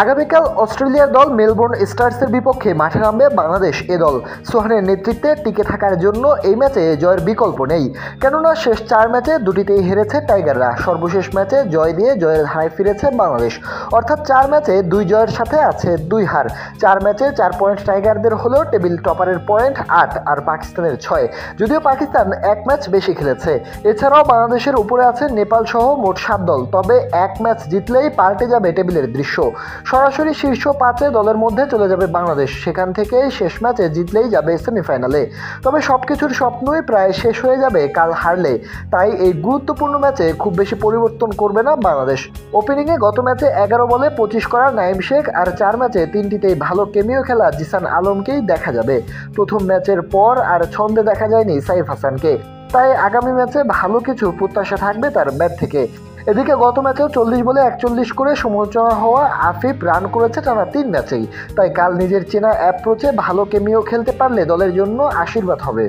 আগামীকাল অস্ট্রেলিয়ার দল মেলবোর্ন স্টার্সের বিপক্ষে মাঠে নামবে বাংলাদেশ। এ দল সোহানের নেতৃত্বে টিকে থাকার জন্য এই ম্যাচে জয়ের বিকল্প নেই, কেননা শেষ 4 ম্যাচে দুটিতেই হেরেছে টাইগাররা। সর্বশেষ ম্যাচে জয় দিয়ে জয়ের ধারায় ফিরেছে বাংলাদেশ, অর্থাৎ 4 ম্যাচে 2 জয়ের সাথে আছে 2 হার। 4 ম্যাচে 4 পয়েন্ট টাইগারদের হলেও টেবিল টপারের পয়েন্ট 8 আর পাকিস্তানের 6, যদিও পাকিস্তান 1 ম্যাচ বেশি খেলেছে। এছাড়াও বাংলাদেশের উপরে আছে নেপাল সহ মোট 7 দল, তবে 1 ম্যাচ জিতলেই পাল্টে যাবে টেবিলের দৃশ্য। সরাসরি শীর্ষ 5 দলের মধ্যে চলে যাবে বাংলাদেশ, সেখান থেকেই শেষ ম্যাচে জিতলেই যাবে সেমিফাইনালে। তবে সবকিছুর স্বপ্নই প্রায় শেষ হয়ে যাবে কাল হারলে, তাই এই গুরুত্বপূর্ণ ম্যাচে খুব বেশি পরিবর্তন করবে না বাংলাদেশ। ওপেনিংয়ে গত ম্যাচে 11 বলে 25 করা নাইম শেখ আর 4 ম্যাচে 3টিতেই ভালো কেমিও খেলা জিসান আলমকেই দেখা যাবে। প্রথম ম্যাচের পর আর ছন্দে দেখা যায়নি সাইফ হাসানকে, তাই আগামী ম্যাচে ভালো কিছু প্রত্যাশা থাকবে তার ব্যাট থেকে। এদিকে গত ম্যাচেও 40 বলে 41 করে সমালোচনা হওয়া আফিফ রান করেছে টানা 3 ম্যাচেই, তাই কাল নিজের চেনা অ্যাপ্রোচে ভালো কেমিও খেলতে পারলে দলের জন্য আশীর্বাদ হবে।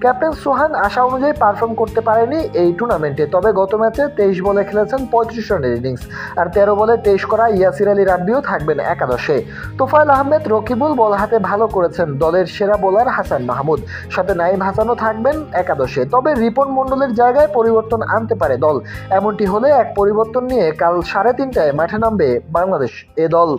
ক্যাপ্টেন সোহান আশা অনুযায়ী পারফর্ম করতে পারেনি এই টুর্নামেন্টে, তবে গত ম্যাচে 23 বলে খেলেছেন 35 রানের ইনিংস, আর 13 বলে 23 করা ইয়াসির আলী রাব্বিও থাকবেন একাদশে। তোফায়েল আহমেদ রকিবুল বল হাতে ভালো করেছেন দলের সেরা বোলার হাসান মাহমুদ, সাথে নাইম হাসানও থাকবেন একাদশে। তবে রিপন মণ্ডলের জায়গায় পরিবর্তন আনতে পারে দল, এমনটি হলে এক পরিবর্তন নিয়ে কাল 3:30টায় মাঠে নামবে বাংলাদেশ এ দল।